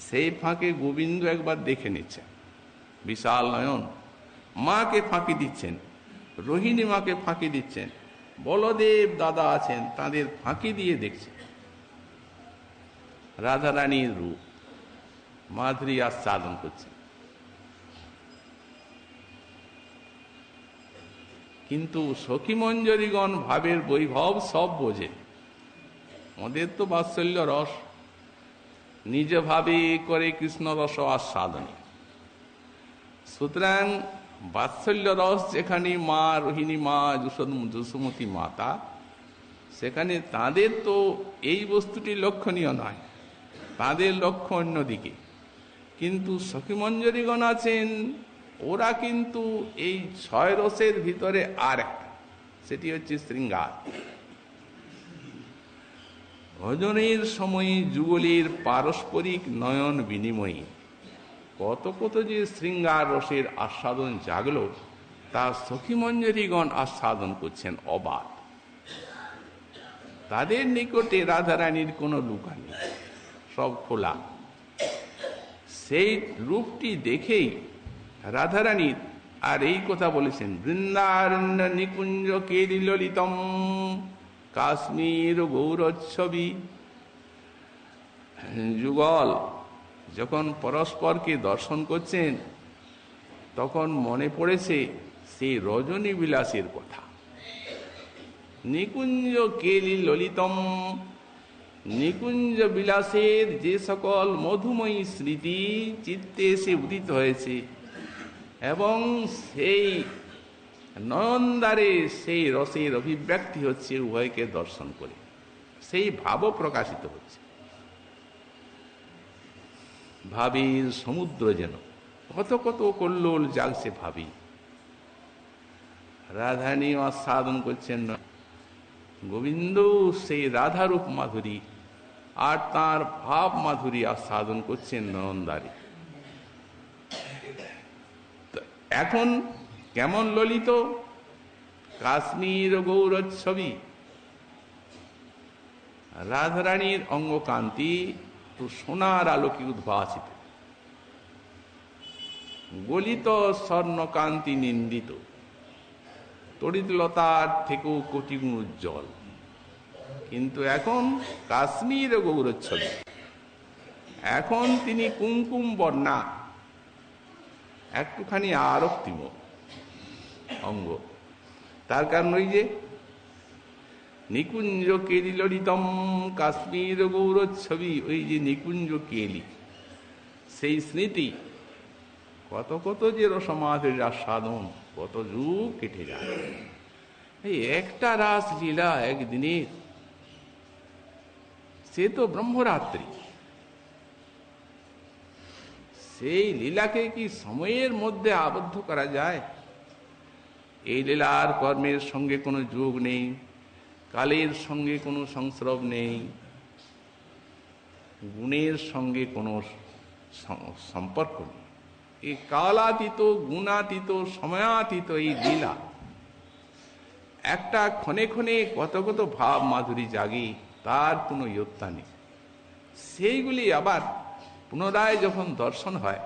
সেই ফাঁকে গোবিন্দ একবার দেখে নিচ্ছেন, বিশাল নয়ন, মাকে ফাঁকি দিচ্ছেন, রোহিণী মাকে ফাঁকি দিচ্ছেন, বলদেব দাদা আছেন, তাদের ফাঁকি দিয়ে দেখছেন রাধারানীর রূপ মাধুরী আস্বাদন করছেন। কিন্তু সখী মঞ্জরীগণ ভাবের বৈভব সব বোঝে, ওদের তো বাৎসল্য রস, নিজ ভাবে করে কৃষ্ণ রস আস্বাদনী। সুতরাং বাৎসল্য রস যেখানে মা রোহিণী মা যশোমতী মাতা, সেখানে তাদের তো এই বস্তুটি লক্ষণীয় নয়, তাদের লক্ষ্য অন্যদিকে। কিন্তু সখী মঞ্জরীগণ আছেন, ওরা কিন্তু এই ছয় রসের ভিতরে আর একটা, সেটি হচ্ছে শৃঙ্গার। ভজনের সময় যুগলের পারস্পরিক নয়ন বিনিময়ী কত কত যে শৃঙ্গার রসের আস্বাদন জাগলো, তা সখী মঞ্জরীগণ আস্বাদন করছেন অবাধ। তাদের নিকটে রাধারানীর কোনো লুকা নেই, সব খোলা। সেই রূপটি দেখেই রাধারানীর আর এই কথা বলেছেন, বৃন্দারণ্য নিকুঞ্জ কেলি ললিতম কাশ্মীর গৌরচ্ছবি। যুগল যখন পরস্পরকে দর্শন করছেন, তখন মনে পড়েছে সেই রজনী বিলাসের কথা। নিকুঞ্জ কেলি ললিতম, নিকুঞ্জ বিলাসের যে সকল মধুময়ী স্মৃতি চিত্তে এসে উদিত হয়েছে, এবং সেই নয়নদ্বারে সেই রসের অভিব্যক্তি হচ্ছে উভয়কে দর্শন করে, সেই ভাবও প্রকাশিত হচ্ছে। ভাবির সমুদ্র যেন কত কত কল্লোল জাগছে ভাবি। রাধারানী আস্বাদন করছেন গোবিন্দ সেই রাধারূপ মাধুরী, আর তার ভাব মাধুরী আস্বাদন করছেন নয়নদ্বারে। এখন কেমন ললিত, কাশ্মীর গৌরচ্ছবি। রাধারানীর অঙ্গকান্তি তো সোনার আলোকে উদ্ভাসিত। গলিত স্বর্ণকান্তি নিন্দিত, তড়িৎলতার থেকেও কোটি গুণ উজ্জ্বল। কিন্তু এখন কাশ্মীর গৌরচ্ছবি, এখন তিনি কুমকুম বর্ণা, একটুখানি আরক্তিম অঙ্গ। তার কারণ ওই যে নিকুঞ্জ কেলি ললিতম কাশ্মীর গৌরচ্ছবি, ওই যে নিকুঞ্জ কেলি, সেই স্মৃতি কত কত যে রসমাধুরীর আস্বাদন, কত যুগ কেটে যায়। এই একটা রাস লীলা একদিনের, সে তো ব্রহ্মরাত্রি। সেই লীলাকে কি সময়ের মধ্যে আবদ্ধ করা যায়? এই লীলার কর্মের সঙ্গে কোনো যোগ নেই, কালের সঙ্গে কোনো সংস্রব নেই, গুণের সঙ্গে কোনো সম্পর্ক নেই। এই কালাতীত, গুণাতীত, সময়াতীত এই লীলা একটা ক্ষণে ক্ষণে কত কত ভাব মাধুরী জাগে, তার কোনো ইয়ত্তা নেই। সেইগুলি আবার পুনরায় যখন দর্শন হয়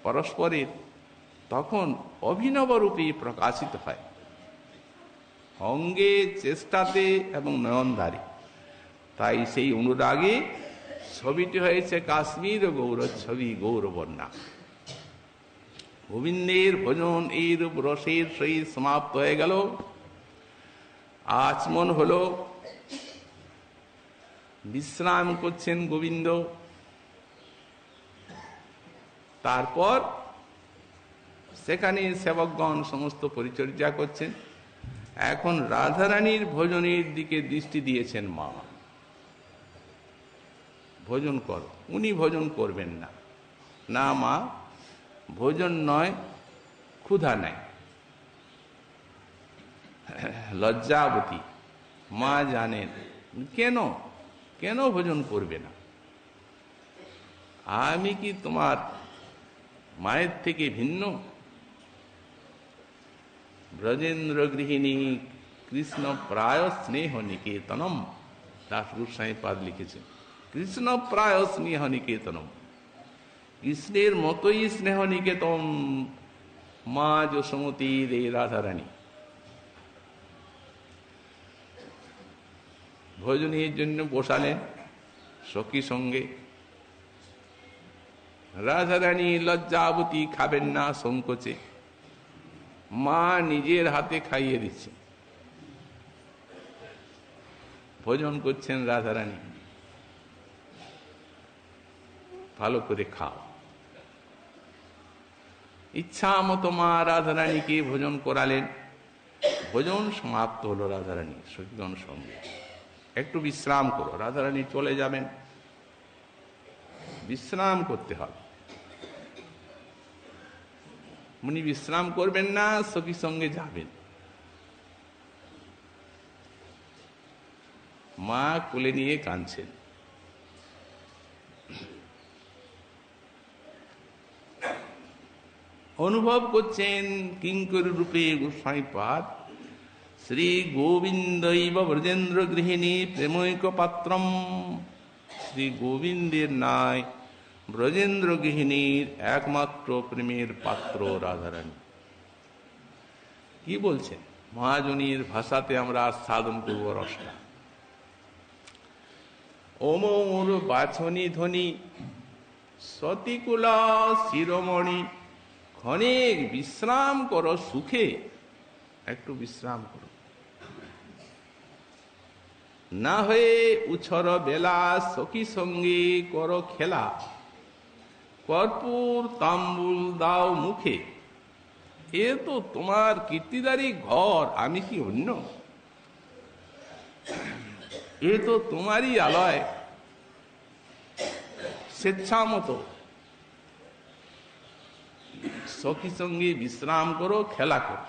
পরস্পরের, তখন অভিনব রূপে প্রকাশিত হয়, অঙ্গে, চেষ্টাতে এবং নয়নদারে। তাই সেই অনুরাগে ছবিটি হয়েছে কাশ্মীর গৌরচ্ছবি, গৌরবর্ণা। গোবিন্দের ভজন এই রূপ রসের সহিত সমাপ্ত হয়ে গেল। আচমন হলো, বিশ্রাম করছেন গোবিন্দ। তারপর সেখানে সেবকগণ সমস্ত পরিচর্যা করছেন। এখন রাধারানীর ভজনের দিকে দৃষ্টি দিয়েছেন মা। ভোজন করো। উনি ভোজন করবেন না, না মা, ভোজন নয়, ক্ষুধা নাই। লজ্জাবতী মা জানেন কেন কেন ভোজন করবে না। আমি কি তোমার মায়ের থেকে ভিন্ন? ব্রজেন্দ্র গৃহিণী কৃষ্ণ প্রায় স্নেহ নিকেতনম, দাস গোস্বামী পাদ লিখেছেন। কৃষ্ণ প্রায় স্নেহ নিকেতনম, কৃষ্ণের মতোই স্নেহ নিকেতন মা যশোমতীর এই রাধারানী। ভোজনের জন্য বসালেন সখী সঙ্গে। রাধারানী লজ্জাবতী খাবেন না সংকোচে, মা নিজের হাতে খাইয়ে দিচ্ছে। ভোজন করছেন রাধারানী, ভালো করে খাও। ইচ্ছা মতো মা রাধারানীকে ভোজন করালেন। ভোজন সমাপ্ত হলো রাধারানী সখীগণ সঙ্গে। একটু বিশ্রাম করো, রাধারানী চলে যাবেন, বিশ্রাম করতে হবে। উনি বিশ্রাম করবেন না, সখী সঙ্গে যাবেন। মা কোলে নিয়ে কাঁদছেন। অনুভব করছেন কিঙ্কর রূপে গোস্বামী পাদ, শ্রী গোবিন্দৈব ব্রজেন্দ্র গৃহিণী প্রেমৈক পাত্রম। শ্রী গোবিন্দের নাই ব্রজেন্দ্র গৃহিণীর একমাত্র প্রেমের পাত্র রাধারানী। কি বলছেন? মহাজনীর ভাষাতে আমরা সাধন করব রসটা। ওমর বাছনি ধ্বনি সতিকুলা শিরোমণি, ক্ষণিক বিশ্রাম করো সুখে, একটু বিশ্রাম করো। না হয়ে উছর বেলা সখী সঙ্গে করো খেলা, কর্পূর তাম্বুল দাও মুখে। এ তো তোমার কীর্তিদারি ঘর, আমি কি অন্য? এ তো তোমারই আলয়, স্বেচ্ছা মতো সখী সঙ্গে বিশ্রাম করো, খেলা করো।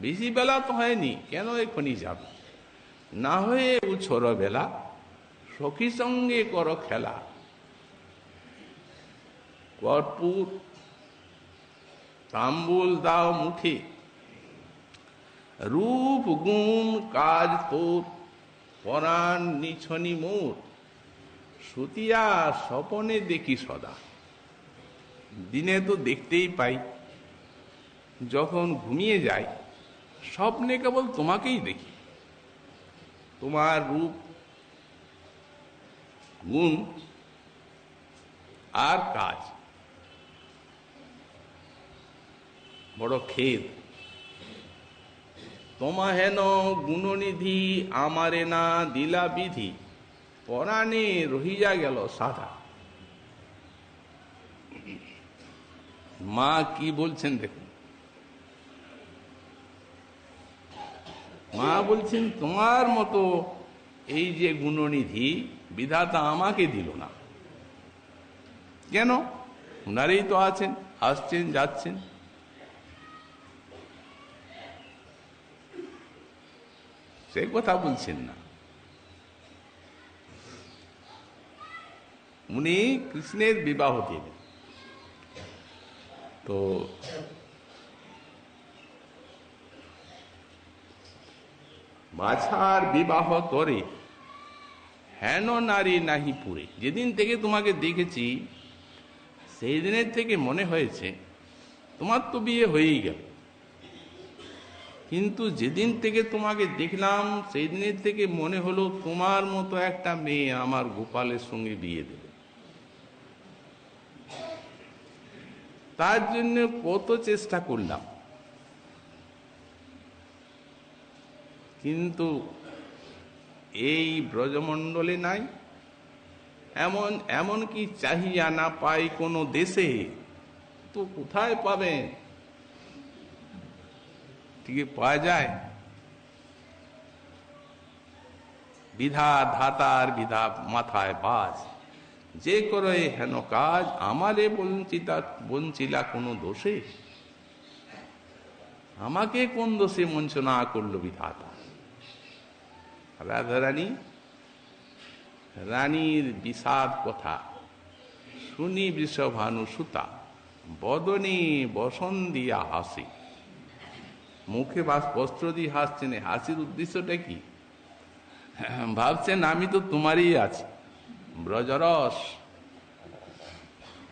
বেশি বেলা তো হয়নি, কেন এখনই যাবে? না হয়ে উছর বেলা সখী সঙ্গে করো খেলা, কর্পূর তাম্বুল দাও মুখে। রূপ গুণ কাজ তোর পরাণ নিছনি মোর, সুতিয়া স্বপনে দেখি সদা। দিনে তো দেখতেই পাই, যখন ঘুমিয়ে যাই স্বপ্নে কেবল তোমাকেই দেখি, তোমার রূপ গুণ আর কাজ। বড় খেদ তোমা হেন গুণনিধি, আমারে না দিলা বিধি, পরাণে রহিয়া গেল সাধা। মা কি বলছেন দেখুন, মা বলছেন তোমার মতো এই যে গুণনিধি বিধাতা আমাকে দিল না। কেন? ওনারই তো আছেন, আসছেন যাচ্ছেন। সে কথা বলছেন না। উনি কৃষ্ণের বিবাহ দিলেন, তো বাছার বিবাহ করে হেন নারী নাহি পুরে। যেদিন থেকে তোমাকে দেখেছি সেই দিনের থেকে মনে হয়েছে তোমার তো বিয়ে হয়েই গেল, কিন্তু যেদিন থেকে তোমাকে দেখলাম সেই দিনের থেকে মনে হলো তোমার মতো একটা মেয়ে আমার গোপালের সঙ্গে বিয়ে দেবে। তার জন্য কত চেষ্টা করলাম, কিন্তু এই ব্রজমণ্ডলে নাই। এমন কি চাহিয়া না পাই কোনো দেশে, তো কোথায় পাবেন? ঠিক পাওয়া যায়? বিধা ধাতার বিধা মাথায় বাজ, যে করে হেন কাজ আমারে বঞ্চিলা কোনো দোষে। আমাকে কোন দোষে বঞ্চনা করলো বিধাতা? রাধারানী রানীর বিষাদ কথা শুনি বৃষভানু সুতা, বদনে বসন দিয়া হাসি। মুখে বস্ত্র দিয়ে হাসছেন, হাসির উদ্দেশ্যটা কি? ভাবছেন আমি তো তোমারই আছি। ব্রজরস,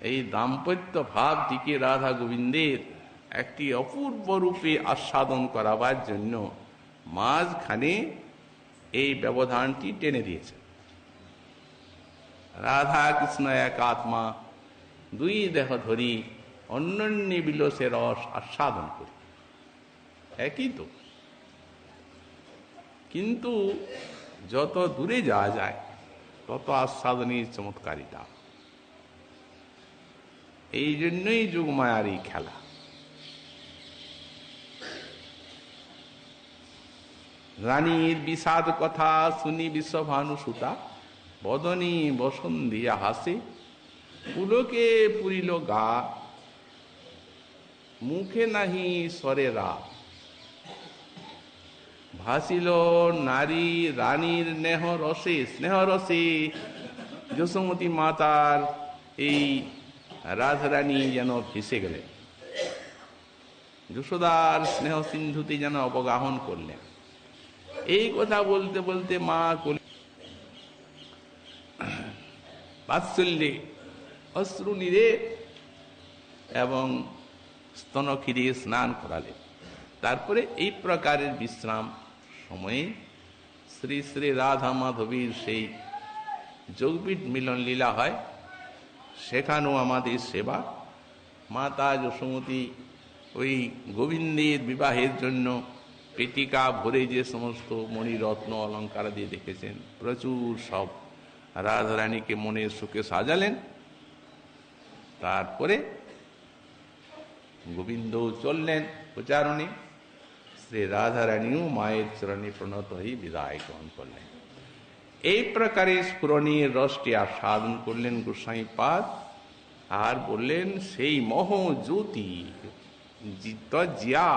এই দাম্পত্য ভাবটিকে রাধা গোবিন্দের একটি অপূর্ব রূপে আস্বাদন করাবার জন্য মাঝখানে এই ব্যবধানটি টেনে দিয়েছে। রাধা কৃষ্ণ এক আত্মা, দুই দেহ ধরি অন্যান্য বিলসে রস আস্বাদন করি, একই তো। কিন্তু যত দূরে যাওয়া যায় তত আস্বাদনের চমৎকারিতা। এই জন্যই যোগমায়ার এই খেলা। রানীর বিষাদ কথা শুনি বিশ্বভানু সুতা, বদনী বসন দিয়া হাসে। পুলকে পুরিল গা, মুখে নাহি সরে রা। ভাসিল নারী রানীর স্নেহ রসে। যশোমতী মাতার এই রাজরানী যেন ভেসে গেলেন, যশোদার স্নেহ সিন্ধুতে যেন অবগাহন করলেন। এই কথা বলতে বলতে মা বাৎসল্যে অশ্রু নিরে এবং স্তনক্ষীরে স্নান করালেন। তারপরে এই প্রকারের বিশ্রাম সময়ে শ্রী শ্রী রাধা মাধবীর সেই যোগপীঠ মিলন লীলা হয়, সেখানেও আমাদের সেবা। মাতা যশোমতী ওই গোবিন্দের বিবাহের জন্য পেটিকা ভরে যে সমস্ত মণিরত্ন অলঙ্কার দিয়ে দেখেছেন, প্রচুর সব রাধারানীকে মনের সুখে সাজালেন। তারপরে গোবিন্দ চললেন প্রচারণে, শ্রী রাধারানীও মায়ের চরণে প্রণত হয়ে বিদায় গ্রহণ করলেন। এই প্রকারে স্ফুরণীয় রসটি আস্বাদন করলেন গোস্বামী পাদ, আর বললেন সেই মোহ জ্যোতি জিয়া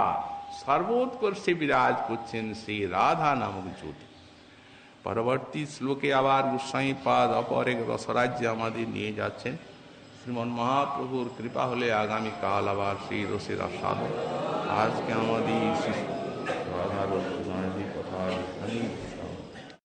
সর্বোৎকর্ষে বিরাজ করছেন সেই রাধা নামক জ্যোতি। পরবর্তী শ্লোকে আবার গোস্বামী পাদ অপর এক রসরাজ্যে আমাদের নিয়ে যাচ্ছেন। শ্রীমন মহাপ্রভুর কৃপা হলে আগামীকাল আবার সেই রসের আস্বাদন। আজকে আমাদের রাধার কথা